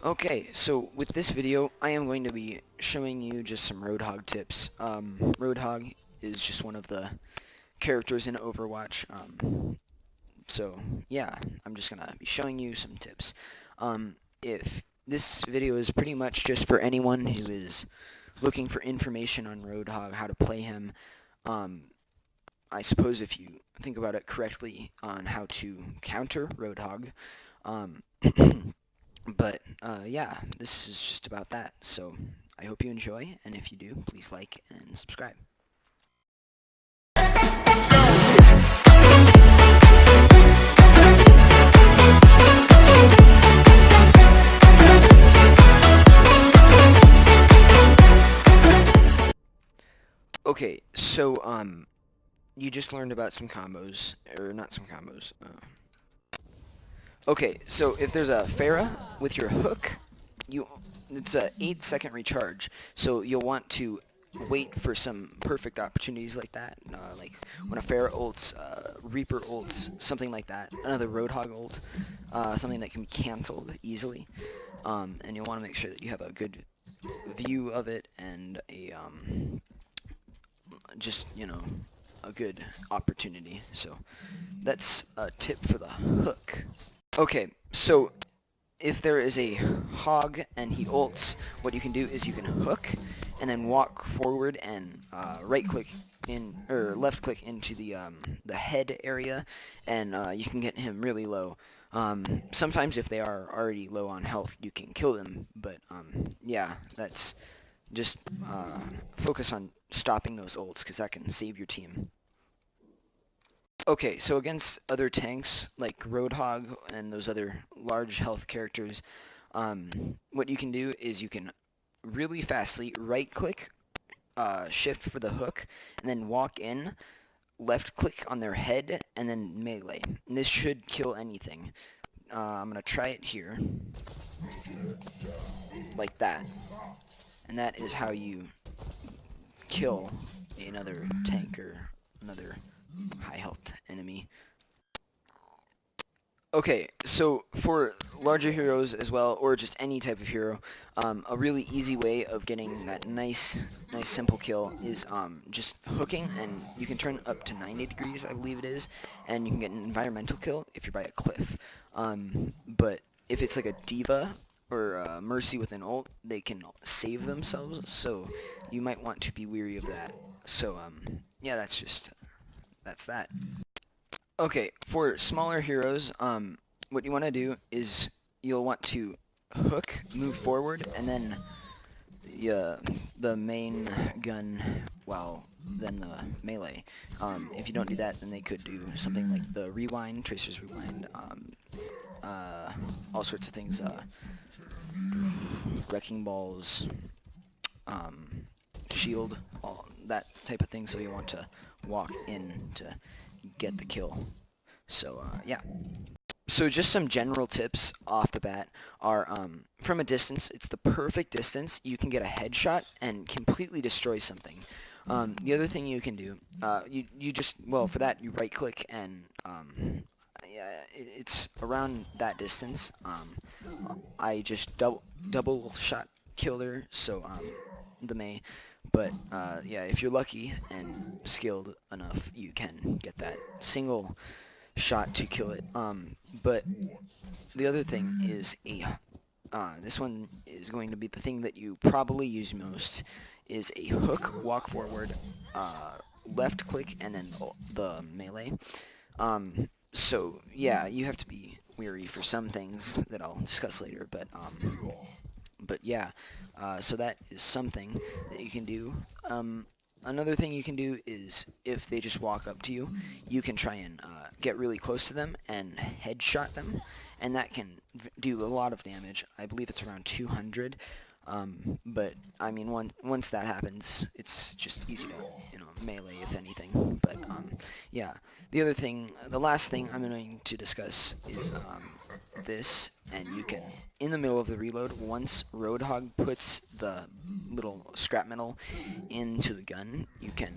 Okay, so with this video, I am going to be showing you just some Roadhog tips. Roadhog is just one of the characters in Overwatch. So yeah, I'm just gonna be showing you some tips. If this video is pretty much just for anyone who is looking for information on Roadhog, how to play him. I suppose if you think about it correctly on how to counter Roadhog. Um, But, yeah, this is just about that. So, I hope you enjoy, and if you do, please like and subscribe. Okay, so, you just learned about some combos, or not some combos. Okay, so if there's a Pharah with your hook, it's a 8-second recharge, so you'll want to wait for some perfect opportunities like that, like when a Pharah ults, Reaper ults, something like that, another Roadhog ult, something that can be cancelled easily, and you'll want to make sure that you have a good view of it and a just, a good opportunity. So that's a tip for the hook. Okay, so if there is a hog and he ults, what you can do is you can hook and then walk forward and right click in or left click into the head area, and you can get him really low. Sometimes if they are already low on health, you can kill them, but yeah, that's just focus on stopping those ults because that can save your team. Okay, so against other tanks like Roadhog and those other large health characters, what you can do is you can really fastly right-click, shift for the hook, and then walk in, left-click on their head, and then melee. And this should kill anything. I'm going to try it here, like that. And that is how you kill another tank or another high health enemy. Okay, so for larger heroes as well, or just any type of hero, a really easy way of getting that nice simple kill is just hooking, and you can turn up to 90 degrees, I believe it is, and you can get an environmental kill if you're by a cliff. But if it's like a diva or a Mercy with an ult, they can save themselves, so you might want to be weary of that. So yeah, that's that. Okay, for smaller heroes, what you want to do is you'll want to hook, move forward, and then the main gun, well, then the melee. If you don't do that, then they could do something like the rewind, Tracer's rewind, all sorts of things, wrecking balls, shield, all that type of thing, so you want to walk in to get the kill. So yeah. So just some general tips off the bat are, from a distance, it's the perfect distance. You can get a headshot and completely destroy something. The other thing you can do, you just, well, for that you right click and yeah, it's around that distance. I just double shot killed her, so the Mei. But yeah, if you're lucky and skilled enough, you can get that single shot to kill it. But the other thing is this one is going to be the thing that you probably use most, is a hook, walk forward, left click, and then the melee. So yeah, you have to be weary for some things that I'll discuss later, but yeah, so that is something that you can do. Another thing you can do is, if they just walk up to you, you can try and get really close to them and headshot them, and that can do a lot of damage. I believe it's around 200, but I mean, once that happens, it's just easy to, melee if anything. But yeah, the last thing I'm going to discuss is this, and you can, in the middle of the reload, once Roadhog puts the little scrap metal into the gun, you can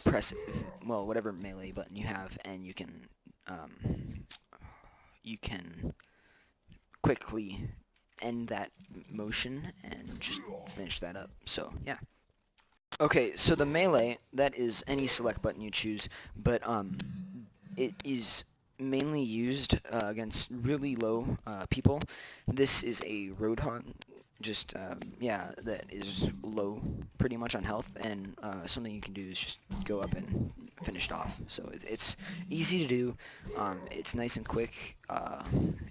press, well, whatever melee button you have, and you can quickly end that motion and just finish that up. So yeah. Okay, so the melee, that is any select button you choose, but it is mainly used against really low people. This is a Roadhog, just yeah, that is low pretty much on health, and something you can do is just go up and finish it off. So it's easy to do. It's nice and quick.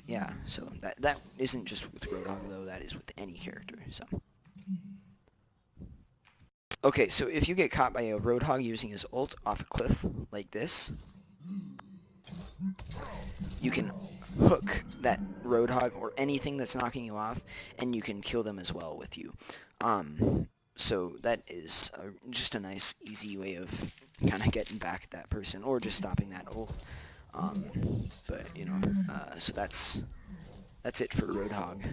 Yeah, so that isn't just with Roadhog though. That is with any character. So. Okay, so if you get caught by a Roadhog using his ult off a cliff like this, you can hook that Roadhog or anything that's knocking you off, and you can kill them as well with you. So that is just a nice, easy way of kind of getting back at that person, or just stopping that ult. But you know, so that's it for Roadhog.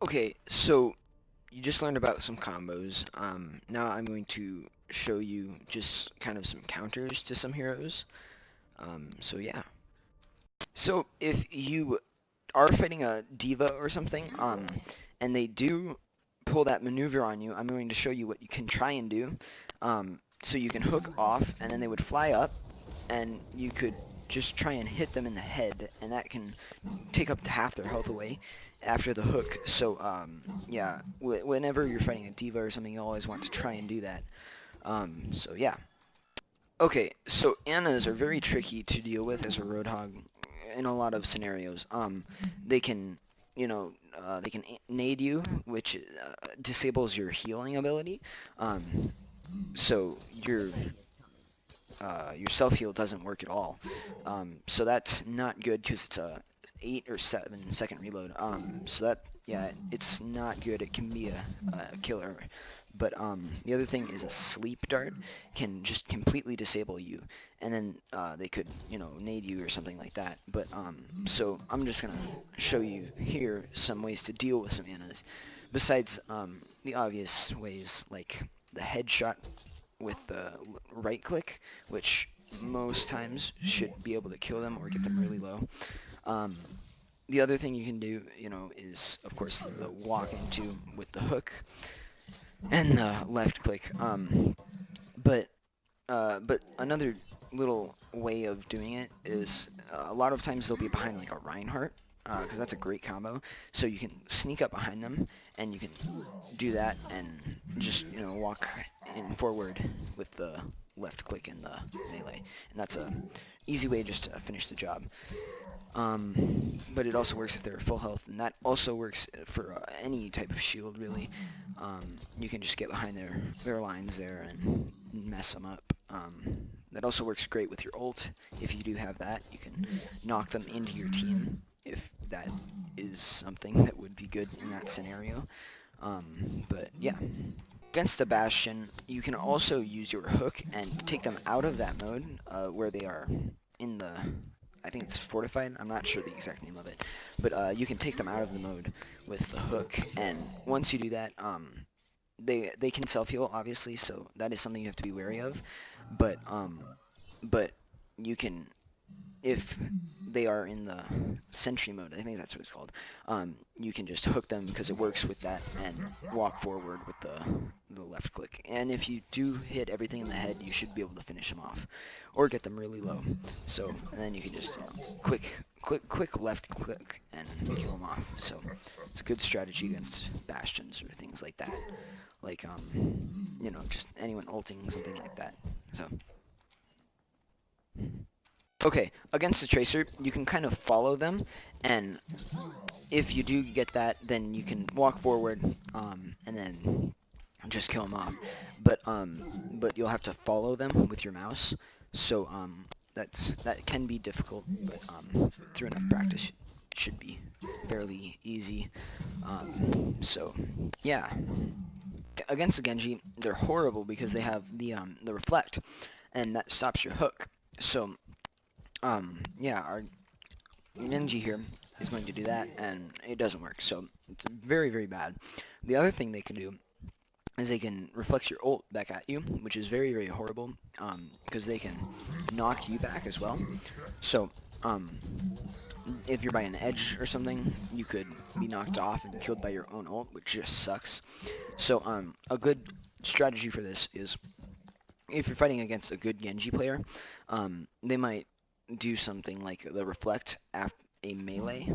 Okay, so you just learned about some combos. Now I'm going to show you just kind of some counters to some heroes. So yeah. So if you are fighting a diva or something, and they do pull that maneuver on you, I'm going to show you what you can try and do. So you can hook off, and then they would fly up, and you could just try and hit them in the head, and that can take up to half their health away after the hook. So yeah, whenever you're fighting a diva or something, you always want to try and do that. So yeah. Okay, so Annas are very tricky to deal with as a Roadhog in a lot of scenarios. They can, you know, they can nade you, which disables your healing ability. So your self-heal doesn't work at all. So that's not good because it's a 8 or 7 second reload. So that, yeah, it's not good. It can be a killer. But the other thing is a sleep dart can just completely disable you, and then they could, you know, nade you or something like that. But so I'm just gonna show you here some ways to deal with some Annas, besides the obvious ways like the headshot with the right click, which most times should be able to kill them or get them really low. The other thing you can do, you know, is of course the walk into with the hook and the left click. But another little way of doing it is a lot of times they'll be behind like a Reinhardt, because that's a great combo. So you can sneak up behind them, and you can do that and just, you know, walk in forward with the left click and the melee, and that's a easy way just to finish the job. But it also works if they're full health, and that also works for any type of shield, really. You can just get behind their lines there and mess them up. That also works great with your ult. If you do have that, you can knock them into your team, if that is something that would be good in that scenario. But yeah. Against a Bastion, you can also use your hook and take them out of that mode, where they are in the, I think it's fortified, I'm not sure the exact name of it, but you can take them out of the mode with the hook, and once you do that, they can self-heal, obviously, so that is something you have to be wary of, but you can, if they are in the sentry mode, I think that's what it's called, you can just hook them because it works with that, and walk forward with the left click. And if you do hit everything in the head, you should be able to finish them off, or get them really low. So, and then you can just, you know, quick left click and kill them off. So it's a good strategy against Bastions or things like that. Like, you know, just anyone ulting, something like that. So. Okay, against the Tracer, you can kind of follow them, and if you do get that, then you can walk forward, and then just kill them off. But you'll have to follow them with your mouse, so that can be difficult, but through enough practice, it should be fairly easy. So yeah, against the Genji, they're horrible because they have the reflect, and that stops your hook. So yeah, our Genji here is going to do that, and it doesn't work, so it's very, very bad. The other thing they can do is they can reflect your ult back at you, which is very, very horrible, because they can knock you back as well. So, if you're by an edge or something, you could be knocked off and killed by your own ult, which just sucks. So a good strategy for this is if you're fighting against a good Genji player, they might do something like the reflect after a melee,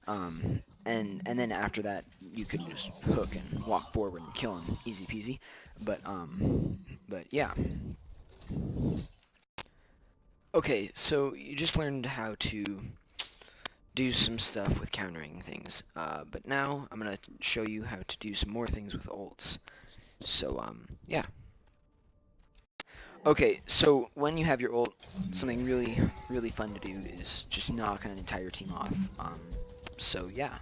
and then after that you could just hook and walk forward and kill him, easy peasy. But yeah. Okay, so you just learned how to do some stuff with countering things, but now I'm gonna show you how to do some more things with ults. So yeah. Okay, so when you have your ult, something really fun to do is just knock an entire team off. So yeah.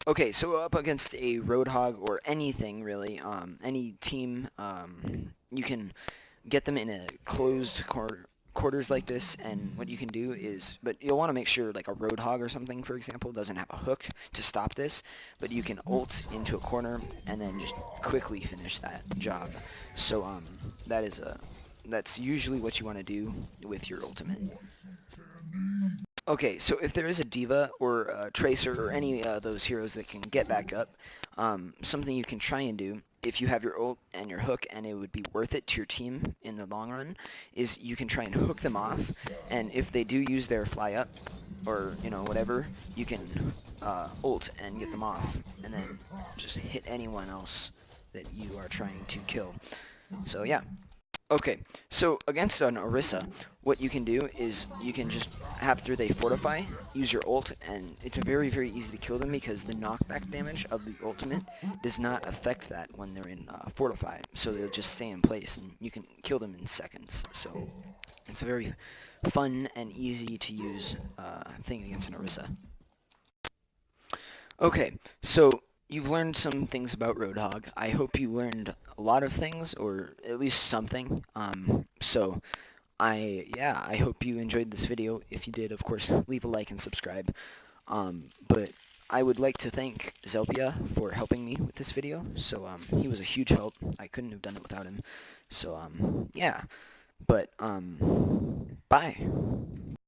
Okay, so up against a Roadhog or anything really, any team, you can get them in a closed quarters like this, and what you can do is, but you'll want to make sure like a Roadhog or something, for example, doesn't have a hook to stop this, but you can ult into a corner and then just quickly finish that job. So that's usually what you want to do with your ultimate. Okay, so if there is a diva or a tracer or any of those heroes that can get back up, something you can try and do if you have your ult and your hook and it would be worth it to your team in the long run is you can try and hook them off, and if they do use their fly up or whatever, you can ult and get them off and then just hit anyone else that you are trying to kill. So yeah. Okay, so against an Orisa, what you can do is you can just, after they fortify, use your ult, and it's very easy to kill them because the knockback damage of the ultimate does not affect that when they're in fortify, so they'll just stay in place, and you can kill them in seconds. So it's a very fun and easy to use thing against an Orisa. Okay, so you've learned some things about Roadhog. I hope you learned a lot of things, or at least something. So I hope you enjoyed this video. If you did, of course, leave a like and subscribe. But I would like to thank Zelpia for helping me with this video. So he was a huge help. I couldn't have done it without him. So yeah. But bye.